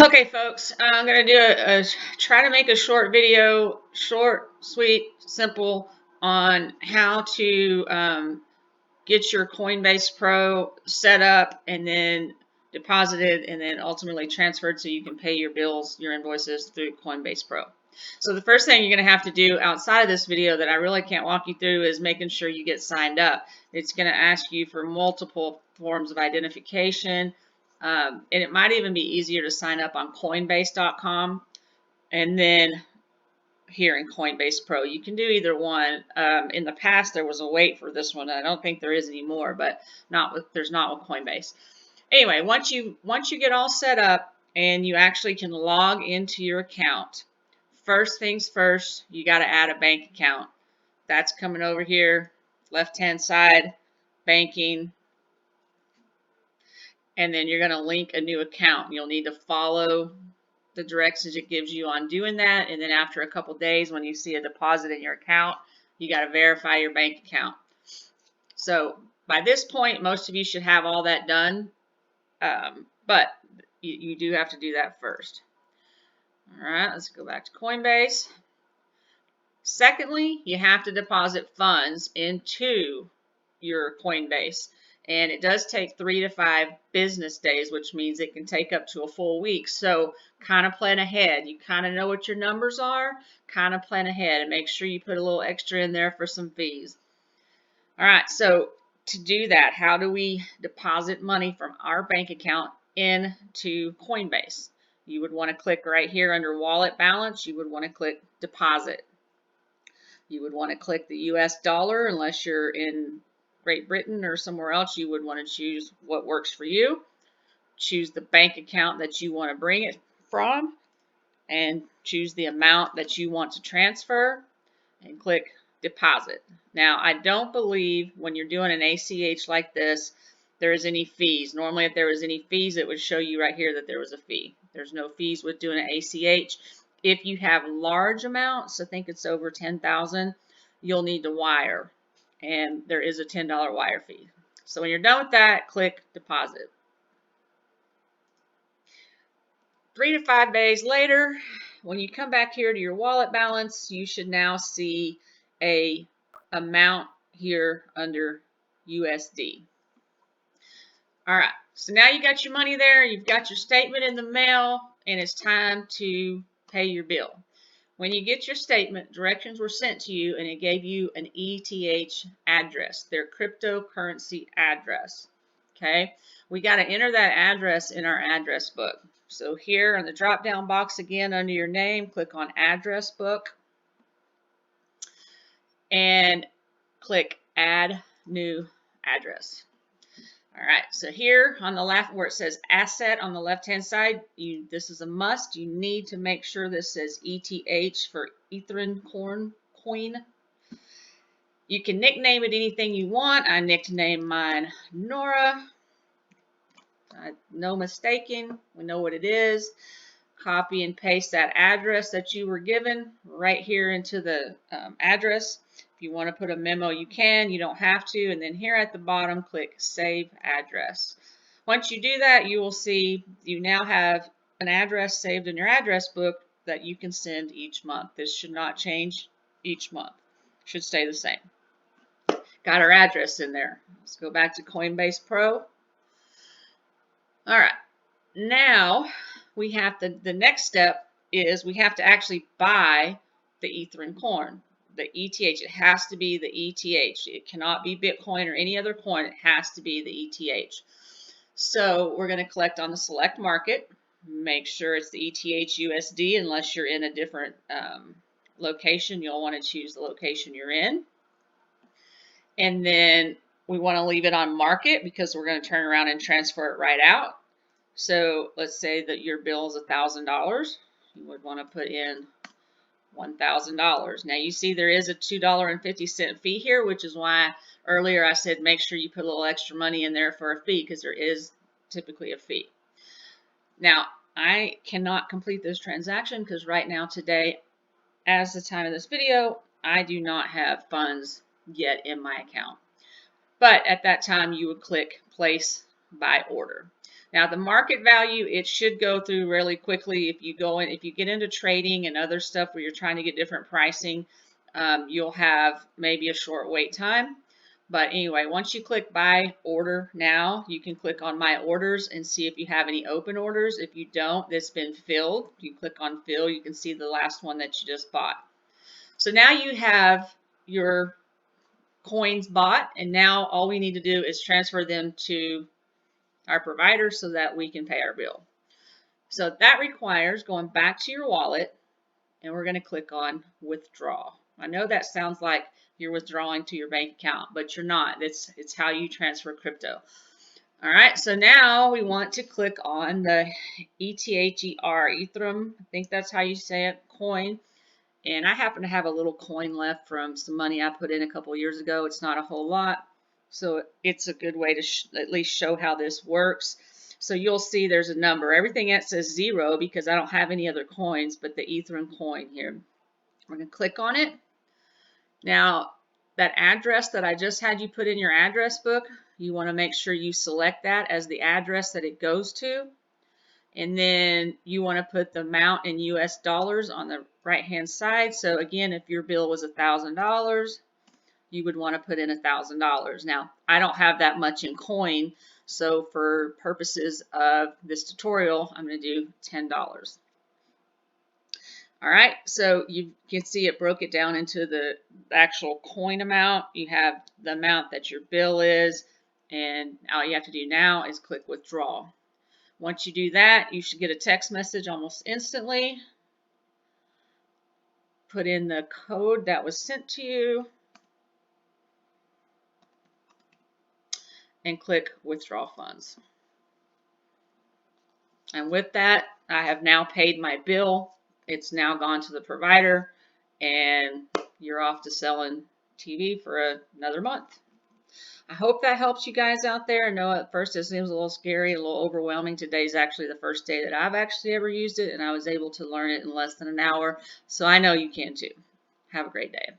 Okay, folks, I'm going to do try to make a short video, short, sweet, simple, on how to get your Coinbase Pro set up and then deposited and then ultimately transferred so you can pay your bills, your invoices through Coinbase Pro. So the first thing you're going to have to do outside of this video that I really can't walk you through is making sure you get signed up. It's going to ask you for multiple forms of identification. And it might even be easier to sign up on Coinbase.com and then here in Coinbase Pro. You can do either one. In the past, there was a wait for this one. I don't think there is anymore, but there's not with Coinbase. Anyway, once you get all set up and you actually can log into your account, first things first, you got to add a bank account. That's coming over here, left-hand side, banking. And then you're going to link a new account. You'll need to follow the directions it gives you on doing that. And then after a couple days, when you see a deposit in your account, you got to verify your bank account. So by this point, most of you should have all that done. But you do have to do that first. All right, let's go back to Coinbase. Secondly, you have to deposit funds into your Coinbase. And it does take 3 to 5 business days, which means it can take up to a full week. So kind of plan ahead. You kind of know what your numbers are. Kind of plan ahead and make sure you put a little extra in there for some fees. All right, so to do that, how do we deposit money from our bank account into Coinbase? You would want to click right here under wallet balance. You would want to click deposit. You would want to click the US dollar unless you're in Great Britain or somewhere else. You would want to choose what works for you. Choose the bank account that you want to bring it from and choose the amount that you want to transfer and click deposit. Now, I don't believe when you're doing an ACH like this, there is any fees. Normally, if there was any fees, it would show you right here that there was a fee. There's no fees with doing an ACH. If you have large amounts, I think it's over 10,000, you'll need to wire. And there is a $10 wire fee. So when you're done with that, click deposit. 3 to 5 days later, when you come back here to your wallet balance, you should now see a amount here under USD. All right, so now you got your money there, you've got your statement in the mail, and it's time to pay your bill. When you get your statement, directions were sent to you and it gave you an ETH address, their cryptocurrency address. Okay, we got to enter that address in our address book. So here on the drop down box again under your name, click on address book and click add new address. All right, so here on the left where it says asset on the left-hand side, this is a must. You need to make sure this says ETH for Ethereum coin. You can nickname it anything you want. I nicknamed mine Nora. No mistaking. We know what it is. Copy and paste that address that you were given right here into the address. If you want to put a memo, you can. You don't have to. And then here at the bottom, click Save Address. Once you do that, you will see you now have an address saved in your address book that you can send each month. This should not change each month. It should stay the same. Got our address in there. Let's go back to Coinbase Pro. All right. Now, we have the next step is we have to actually buy the Ethereum coin, the ETH. It has to be the ETH. It cannot be Bitcoin or any other coin. It has to be the ETH. So we're going to collect on the select market. Make sure it's the ETH USD unless you're in a different location. You'll want to choose the location you're in. And then we want to leave it on market because we're going to turn around and transfer it right out. So let's say that your bill is $1,000. You would want to put in $1,000. Now you see there is a $2.50 fee here, which is why earlier I said make sure you put a little extra money in there for a fee because there is typically a fee. Now I cannot complete this transaction because right now today, as the time of this video, I do not have funds yet in my account. But at that time you would click place by order. Now the market value, it should go through really quickly. If you get into trading and other stuff where you're trying to get different pricing, you'll have maybe a short wait time. But anyway, once you click buy order now, you can click on my orders and see if you have any open orders. If you don't, that's been filled. You click on fill, you can see the last one that you just bought. So now you have your coins bought, and now all we need to do is transfer them to our provider so that we can pay our bill. So that requires going back to your wallet, and we're going to click on withdraw. I know that sounds like you're withdrawing to your bank account, but you're not. It's how you transfer crypto. All right, so now we want to click on the Ethereum, I think that's how you say it, coin. And I happen to have a little coin left from some money I put in a couple years ago. It's not a whole lot, so it's a good way to at least show how this works. So you'll see there's a number. Everything else says 0 because I don't have any other coins but the Ethereum coin here. We're going to click on it. Now, that address that I just had you put in your address book, you want to make sure you select that as the address that it goes to. And then you want to put the amount in US dollars on the right hand side. So again, if your bill was $1,000, you would want to put in $1,000. Now, I don't have that much in coin, so for purposes of this tutorial, I'm going to do $10. All right, so you can see it broke it down into the actual coin amount. You have the amount that your bill is, and all you have to do now is click withdraw. Once you do that, you should get a text message almost instantly. Put in the code that was sent to you and click withdraw funds. And with that, I have now paid my bill. It's now gone to the provider, and you're off to selling TV for another month. I hope that helps you guys out there. I know at first it seems a little scary, a little overwhelming. Today's actually the first day that I've actually ever used it, and I was able to learn it in less than an hour. So I know you can too. Have a great day.